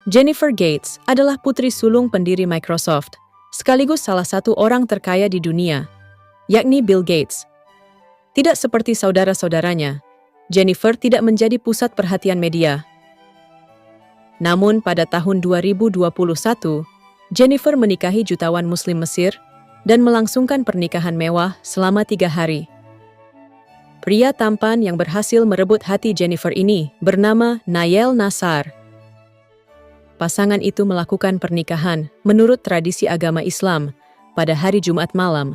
Jennifer Gates adalah putri sulung pendiri Microsoft, sekaligus salah satu orang terkaya di dunia, yakni Bill Gates. Tidak seperti saudara-saudaranya, Jennifer tidak menjadi pusat perhatian media. Namun pada tahun 2021, Jennifer menikahi jutawan Muslim Mesir dan melangsungkan pernikahan mewah selama 3 hari. Pria tampan yang berhasil merebut hati Jennifer ini bernama Nayel Nassar. Pasangan itu melakukan pernikahan menurut tradisi agama Islam pada hari Jumat malam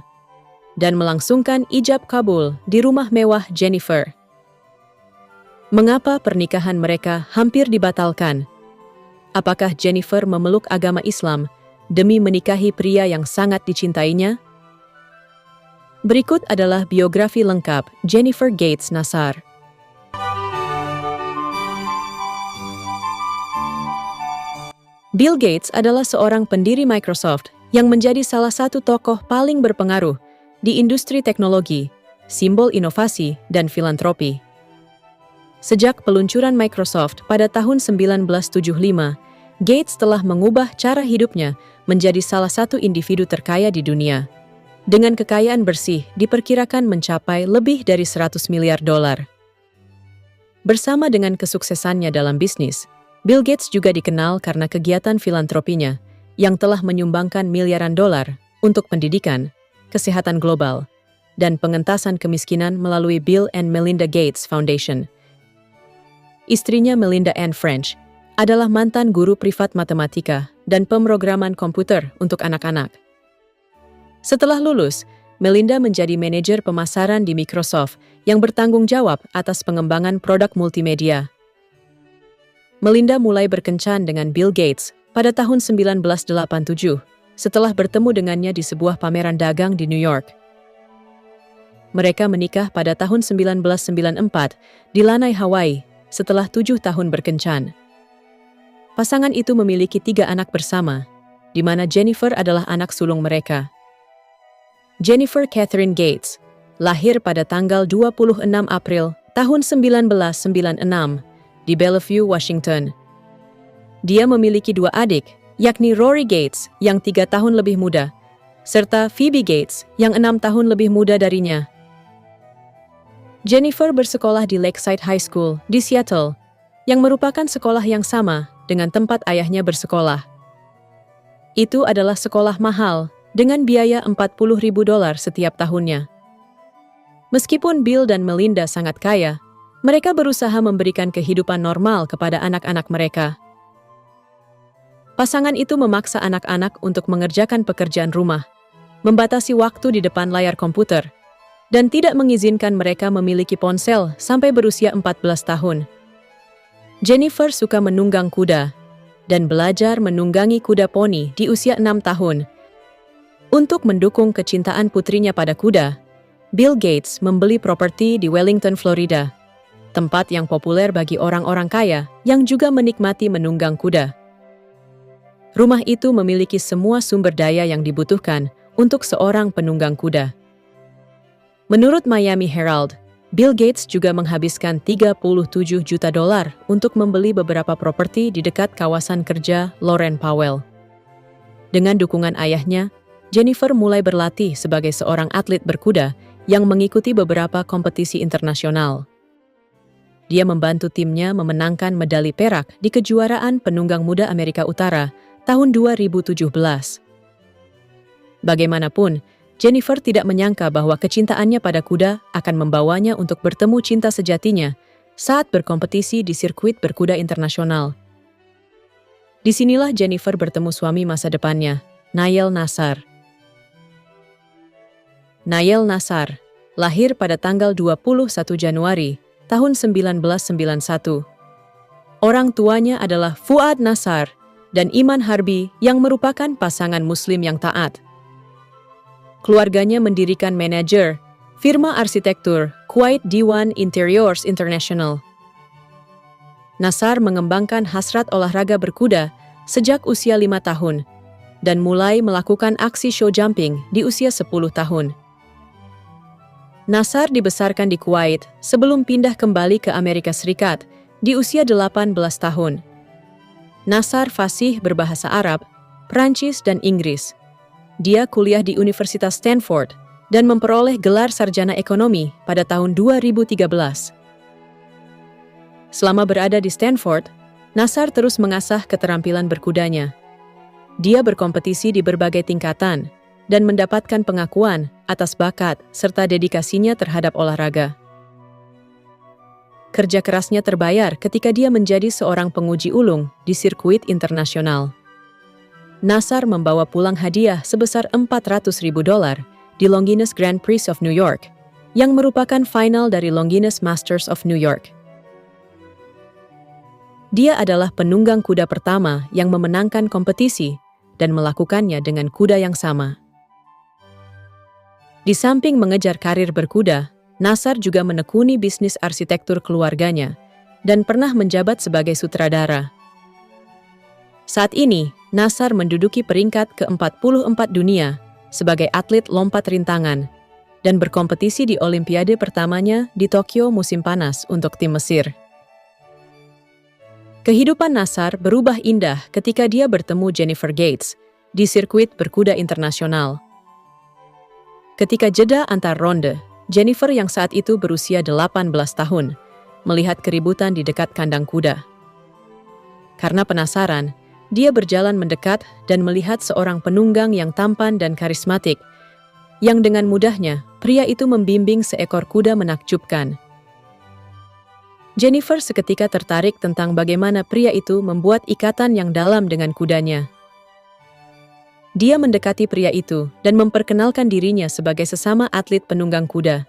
dan melangsungkan ijab kabul di rumah mewah Jennifer. Mengapa pernikahan mereka hampir dibatalkan? Apakah Jennifer memeluk agama Islam demi menikahi pria yang sangat dicintainya? Berikut adalah biografi lengkap Jennifer Gates Nassar. Bill Gates adalah seorang pendiri Microsoft yang menjadi salah satu tokoh paling berpengaruh di industri teknologi, simbol inovasi, dan filantropi. Sejak peluncuran Microsoft pada tahun 1975, Gates telah mengubah cara hidupnya menjadi salah satu individu terkaya di dunia. Dengan kekayaan bersih diperkirakan mencapai lebih dari 100 miliar dolar. Bersama dengan kesuksesannya dalam bisnis, Bill Gates juga dikenal karena kegiatan filantropinya yang telah menyumbangkan miliaran dolar untuk pendidikan, kesehatan global, dan pengentasan kemiskinan melalui Bill and Melinda Gates Foundation. Istrinya Melinda Ann French adalah mantan guru privat matematika dan pemrograman komputer untuk anak-anak. Setelah lulus, Melinda menjadi manajer pemasaran di Microsoft yang bertanggung jawab atas pengembangan produk multimedia. Melinda mulai berkencan dengan Bill Gates pada tahun 1987 setelah bertemu dengannya di sebuah pameran dagang di New York. Mereka menikah pada tahun 1994 di Lanai, Hawaii setelah 7 tahun berkencan. Pasangan itu memiliki 3 anak bersama, di mana Jennifer adalah anak sulung mereka. Jennifer Catherine Gates lahir pada tanggal 26 April tahun 1996 di Bellevue, Washington. Dia memiliki 2 adik, yakni Rory Gates yang 3 tahun lebih muda, serta Phoebe Gates yang 6 tahun lebih muda darinya. Jennifer bersekolah di Lakeside High School di Seattle, yang merupakan sekolah yang sama dengan tempat ayahnya bersekolah. Itu adalah sekolah mahal dengan biaya $40.000 setiap tahunnya. Meskipun Bill dan Melinda sangat kaya, mereka berusaha memberikan kehidupan normal kepada anak-anak mereka. Pasangan itu memaksa anak-anak untuk mengerjakan pekerjaan rumah, membatasi waktu di depan layar komputer, dan tidak mengizinkan mereka memiliki ponsel sampai berusia 14 tahun. Jennifer suka menunggang kuda dan belajar menunggangi kuda poni di usia 6 tahun. Untuk mendukung kecintaan putrinya pada kuda, Bill Gates membeli properti di Wellington, Florida, tempat yang populer bagi orang-orang kaya yang juga menikmati menunggang kuda. Rumah itu memiliki semua sumber daya yang dibutuhkan untuk seorang penunggang kuda. Menurut Miami Herald, Bill Gates juga menghabiskan $37 juta untuk membeli beberapa properti di dekat kawasan kerja Lauren Powell. Dengan dukungan ayahnya, Jennifer mulai berlatih sebagai seorang atlet berkuda yang mengikuti beberapa kompetisi internasional. Dia membantu timnya memenangkan medali perak di kejuaraan penunggang muda Amerika Utara tahun 2017. Bagaimanapun, Jennifer tidak menyangka bahwa kecintaannya pada kuda akan membawanya untuk bertemu cinta sejatinya saat berkompetisi di sirkuit berkuda internasional. Disinilah Jennifer bertemu suami masa depannya, Nayel Nassar. Nayel Nassar lahir pada tanggal 21 Januari tahun 1991. Orang tuanya adalah Fuad Nassar dan Iman Harbi yang merupakan pasangan Muslim yang taat. Keluarganya mendirikan manajer firma arsitektur Kuwait Diwan Interiors International. Nassar mengembangkan hasrat olahraga berkuda sejak usia 5 tahun dan mulai melakukan aksi show jumping di usia 10 tahun. Nassar dibesarkan di Kuwait sebelum pindah kembali ke Amerika Serikat di usia 18 tahun. Nassar fasih berbahasa Arab, Prancis, dan Inggris. Dia kuliah di Universitas Stanford dan memperoleh gelar sarjana ekonomi pada tahun 2013. Selama berada di Stanford, Nassar terus mengasah keterampilan berkudanya. Dia berkompetisi di berbagai tingkatan dan mendapatkan pengakuan atas bakat serta dedikasinya terhadap olahraga. Kerja kerasnya terbayar ketika dia menjadi seorang penguji ulung di sirkuit internasional. Nassar membawa pulang hadiah sebesar $400.000 di Longines Grand Prix of New York, yang merupakan final dari Longines Masters of New York. Dia adalah penunggang kuda pertama yang memenangkan kompetisi dan melakukannya dengan kuda yang sama. Di samping mengejar karir berkuda, Nassar juga menekuni bisnis arsitektur keluarganya dan pernah menjabat sebagai sutradara. Saat ini, Nassar menduduki peringkat ke-44 dunia sebagai atlet lompat rintangan dan berkompetisi di Olimpiade pertamanya di Tokyo musim panas untuk tim Mesir. Kehidupan Nassar berubah indah ketika dia bertemu Jennifer Gates di sirkuit berkuda internasional. Ketika jeda antar ronde, Jennifer yang saat itu berusia 18 tahun melihat keributan di dekat kandang kuda. Karena penasaran, dia berjalan mendekat dan melihat seorang penunggang yang tampan dan karismatik, yang dengan mudahnya pria itu membimbing seekor kuda menakjubkan. Jennifer seketika tertarik tentang bagaimana pria itu membuat ikatan yang dalam dengan kudanya. Dia mendekati pria itu dan memperkenalkan dirinya sebagai sesama atlet penunggang kuda.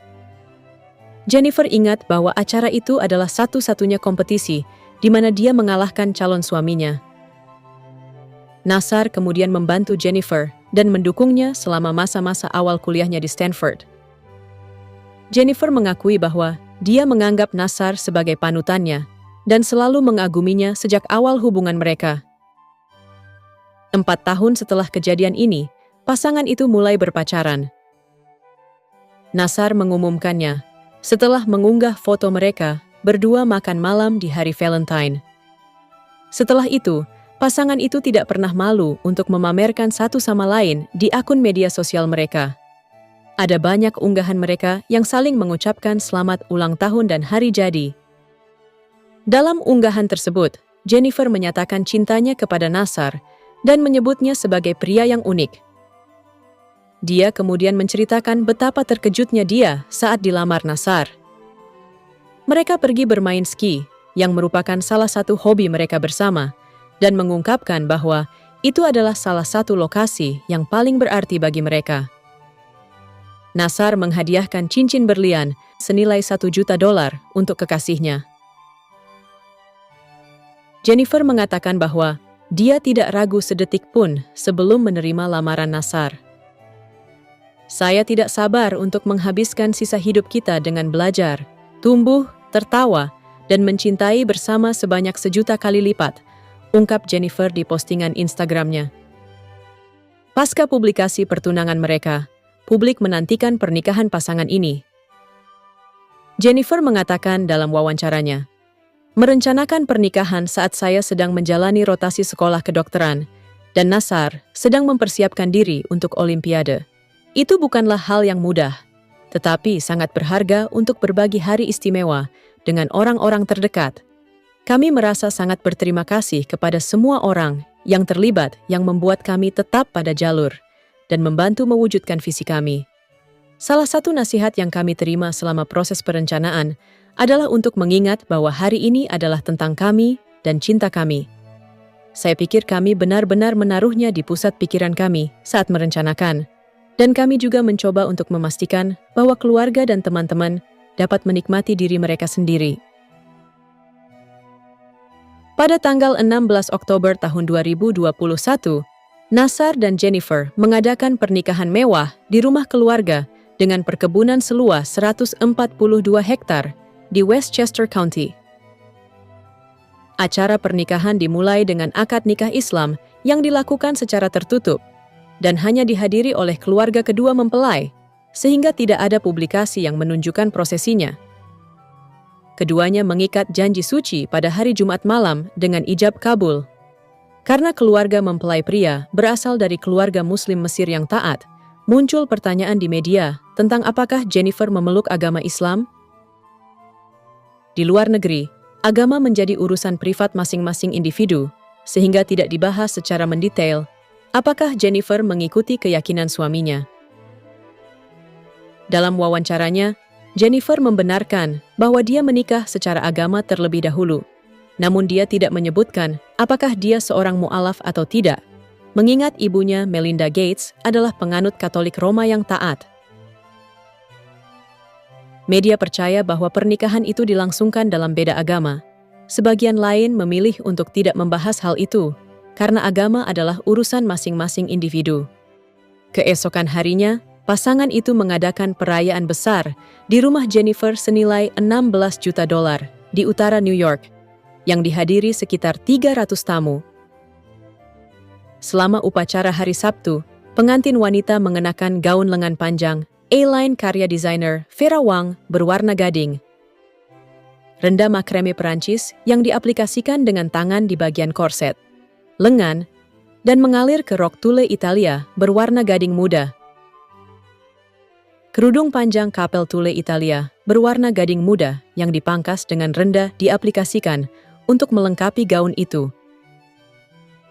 Jennifer ingat bahwa acara itu adalah satu-satunya kompetisi di mana dia mengalahkan calon suaminya. Nassar kemudian membantu Jennifer dan mendukungnya selama masa-masa awal kuliahnya di Stanford. Jennifer mengakui bahwa dia menganggap Nassar sebagai panutannya dan selalu mengaguminya sejak awal hubungan mereka. 4 tahun setelah kejadian ini, pasangan itu mulai berpacaran. Nassar mengumumkannya setelah mengunggah foto mereka berdua makan malam di hari Valentine. Setelah itu, pasangan itu tidak pernah malu untuk memamerkan satu sama lain di akun media sosial mereka. Ada banyak unggahan mereka yang saling mengucapkan selamat ulang tahun dan hari jadi. Dalam unggahan tersebut, Jennifer menyatakan cintanya kepada Nassar dan menyebutnya sebagai pria yang unik. Dia kemudian menceritakan betapa terkejutnya dia saat dilamar Nassar. Mereka pergi bermain ski, yang merupakan salah satu hobi mereka bersama, dan mengungkapkan bahwa itu adalah salah satu lokasi yang paling berarti bagi mereka. Nassar menghadiahkan cincin berlian senilai $1 juta untuk kekasihnya. Jennifer mengatakan bahwa dia tidak ragu sedetik pun sebelum menerima lamaran Nassar. Saya tidak sabar untuk menghabiskan sisa hidup kita dengan belajar, tumbuh, tertawa, dan mencintai bersama sebanyak 1 juta kali lipat, ungkap Jennifer di postingan Instagramnya. Pasca publikasi pertunangan mereka, publik menantikan pernikahan pasangan ini. Jennifer mengatakan dalam wawancaranya, "Merencanakan pernikahan saat saya sedang menjalani rotasi sekolah kedokteran, dan Nassar sedang mempersiapkan diri untuk Olimpiade. Itu bukanlah hal yang mudah, tetapi sangat berharga untuk berbagi hari istimewa dengan orang-orang terdekat. Kami merasa sangat berterima kasih kepada semua orang yang terlibat yang membuat kami tetap pada jalur dan membantu mewujudkan visi kami. Salah satu nasihat yang kami terima selama proses perencanaan adalah untuk mengingat bahwa hari ini adalah tentang kami dan cinta kami. Saya pikir kami benar-benar menaruhnya di pusat pikiran kami saat merencanakan, dan kami juga mencoba untuk memastikan bahwa keluarga dan teman-teman dapat menikmati diri mereka sendiri." Pada tanggal 16 Oktober tahun 2021, Nassar dan Jennifer mengadakan pernikahan mewah di rumah keluarga dengan perkebunan seluas 142 hektar di Westchester County. Acara pernikahan dimulai dengan akad nikah Islam yang dilakukan secara tertutup dan hanya dihadiri oleh keluarga kedua mempelai, sehingga tidak ada publikasi yang menunjukkan prosesinya. Keduanya mengikat janji suci pada hari Jumat malam dengan ijab kabul. Karena keluarga mempelai pria berasal dari keluarga Muslim Mesir yang taat, muncul pertanyaan di media tentang apakah Jennifer memeluk agama Islam. Di luar negeri, agama menjadi urusan privat masing-masing individu, sehingga tidak dibahas secara mendetail apakah Jennifer mengikuti keyakinan suaminya. Dalam wawancaranya, Jennifer membenarkan bahwa dia menikah secara agama terlebih dahulu, namun dia tidak menyebutkan apakah dia seorang mu'alaf atau tidak, mengingat ibunya Melinda Gates adalah penganut Katolik Roma yang taat. Media percaya bahwa pernikahan itu dilangsungkan dalam beda agama. Sebagian lain memilih untuk tidak membahas hal itu, karena agama adalah urusan masing-masing individu. Keesokan harinya, pasangan itu mengadakan perayaan besar di rumah Jennifer senilai $16 juta di utara New York, yang dihadiri sekitar 300 tamu. Selama upacara hari Sabtu, pengantin wanita mengenakan gaun lengan panjang A-line karya desainer Vera Wang berwarna gading, rendah makrame Perancis yang diaplikasikan dengan tangan di bagian korset, lengan, dan mengalir ke rok tule Italia berwarna gading muda. Kerudung panjang kapel tule Italia berwarna gading muda yang dipangkas dengan rendah diaplikasikan untuk melengkapi gaun itu.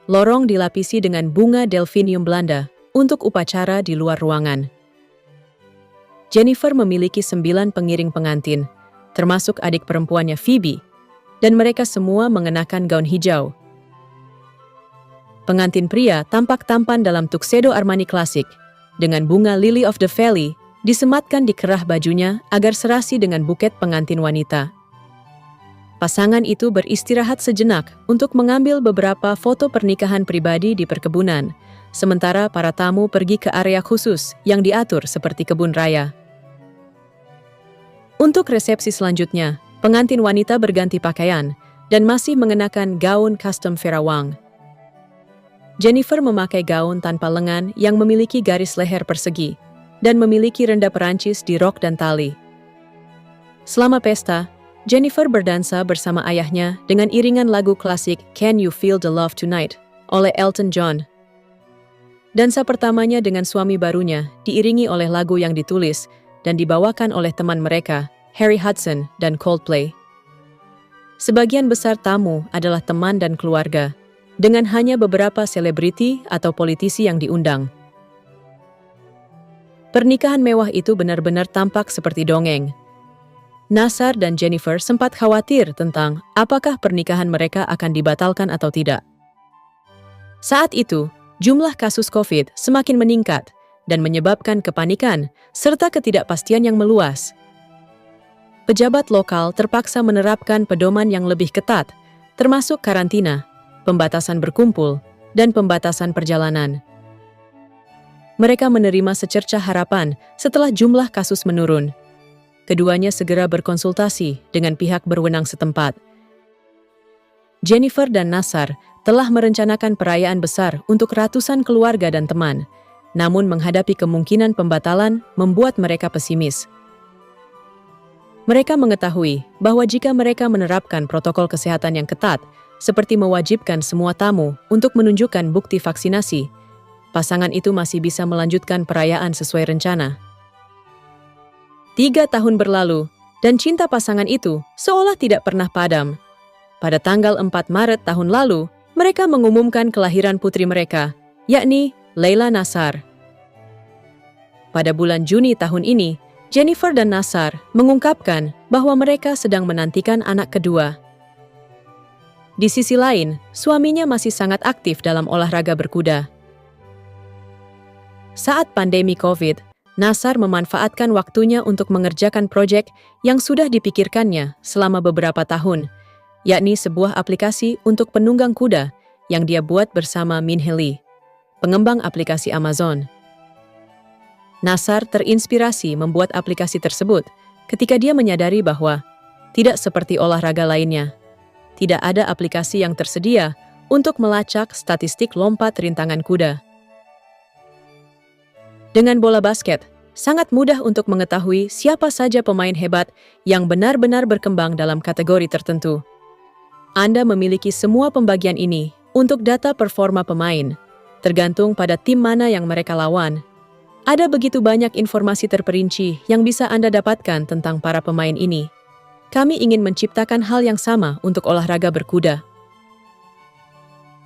Lorong dilapisi dengan bunga delphinium Belanda untuk upacara di luar ruangan. Jennifer memiliki 9 pengiring pengantin, termasuk adik perempuannya Phoebe, dan mereka semua mengenakan gaun hijau. Pengantin pria tampak tampan dalam tuxedo Armani klasik, dengan bunga Lily of the Valley disematkan di kerah bajunya agar serasi dengan buket pengantin wanita. Pasangan itu beristirahat sejenak untuk mengambil beberapa foto pernikahan pribadi di perkebunan, sementara para tamu pergi ke area khusus yang diatur seperti kebun raya. Untuk resepsi selanjutnya, pengantin wanita berganti pakaian dan masih mengenakan gaun custom Vera Wang. Jennifer memakai gaun tanpa lengan yang memiliki garis leher persegi dan memiliki rendah Perancis di rok dan tali. Selama pesta, Jennifer berdansa bersama ayahnya dengan iringan lagu klasik Can You Feel the Love Tonight oleh Elton John. Dansa pertamanya dengan suami barunya diiringi oleh lagu yang ditulis dan dibawakan oleh teman mereka, Harry Hudson dan Coldplay. Sebagian besar tamu adalah teman dan keluarga, dengan hanya beberapa selebriti atau politisi yang diundang. Pernikahan mewah itu benar-benar tampak seperti dongeng. Nassar dan Jennifer sempat khawatir tentang apakah pernikahan mereka akan dibatalkan atau tidak. Saat itu, jumlah kasus COVID semakin meningkat dan menyebabkan kepanikan serta ketidakpastian yang meluas. Pejabat lokal terpaksa menerapkan pedoman yang lebih ketat, termasuk karantina, pembatasan berkumpul, dan pembatasan perjalanan. Mereka menerima secercah harapan setelah jumlah kasus menurun. Keduanya segera berkonsultasi dengan pihak berwenang setempat. Jennifer dan Nassar telah merencanakan perayaan besar untuk ratusan keluarga dan teman, namun menghadapi kemungkinan pembatalan membuat mereka pesimis. Mereka mengetahui bahwa jika mereka menerapkan protokol kesehatan yang ketat, seperti mewajibkan semua tamu untuk menunjukkan bukti vaksinasi, pasangan itu masih bisa melanjutkan perayaan sesuai rencana. 3 tahun berlalu, dan cinta pasangan itu seolah tidak pernah padam. Pada tanggal 4 Maret tahun lalu, mereka mengumumkan kelahiran putri mereka, yakni Leila Nassar. Pada bulan Juni tahun ini, Jennifer dan Nassar mengungkapkan bahwa mereka sedang menantikan anak kedua. Di sisi lain, suaminya masih sangat aktif dalam olahraga berkuda. Saat pandemi COVID, Nassar memanfaatkan waktunya untuk mengerjakan proyek yang sudah dipikirkannya selama beberapa tahun, yakni sebuah aplikasi untuk penunggang kuda yang dia buat bersama Min He Lee, pengembang aplikasi Amazon. Nassar terinspirasi membuat aplikasi tersebut ketika dia menyadari bahwa tidak seperti olahraga lainnya, tidak ada aplikasi yang tersedia untuk melacak statistik lompat rintangan kuda. Dengan bola basket, sangat mudah untuk mengetahui siapa saja pemain hebat yang benar-benar berkembang dalam kategori tertentu. Anda memiliki semua pembagian ini Untuk data performa pemain, tergantung pada tim mana yang mereka lawan. Ada begitu banyak informasi terperinci yang bisa Anda dapatkan tentang para pemain ini. Kami ingin menciptakan hal yang sama untuk olahraga berkuda.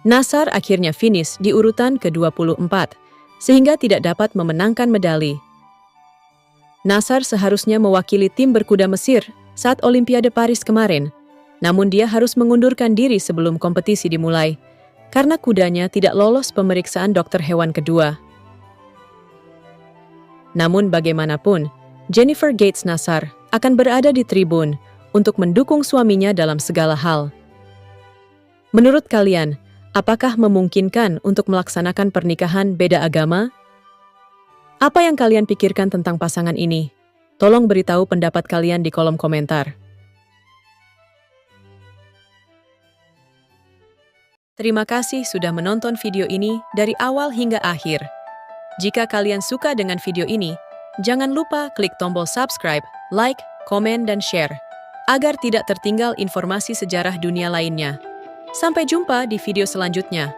Nassar akhirnya finish di urutan ke-24, sehingga tidak dapat memenangkan medali. Nassar seharusnya mewakili tim berkuda Mesir saat Olimpiade Paris kemarin, namun dia harus mengundurkan diri sebelum kompetisi dimulai, karena kudanya tidak lolos pemeriksaan dokter hewan kedua. Namun bagaimanapun, Jennifer Gates Nassar akan berada di tribun untuk mendukung suaminya dalam segala hal. Menurut kalian, apakah memungkinkan untuk melaksanakan pernikahan beda agama? Apa yang kalian pikirkan tentang pasangan ini? Tolong beritahu pendapat kalian di kolom komentar. Terima kasih sudah menonton video ini dari awal hingga akhir. Jika kalian suka dengan video ini, jangan lupa klik tombol subscribe, like, komen, dan share, agar tidak tertinggal informasi sejarah dunia lainnya. Sampai jumpa di video selanjutnya.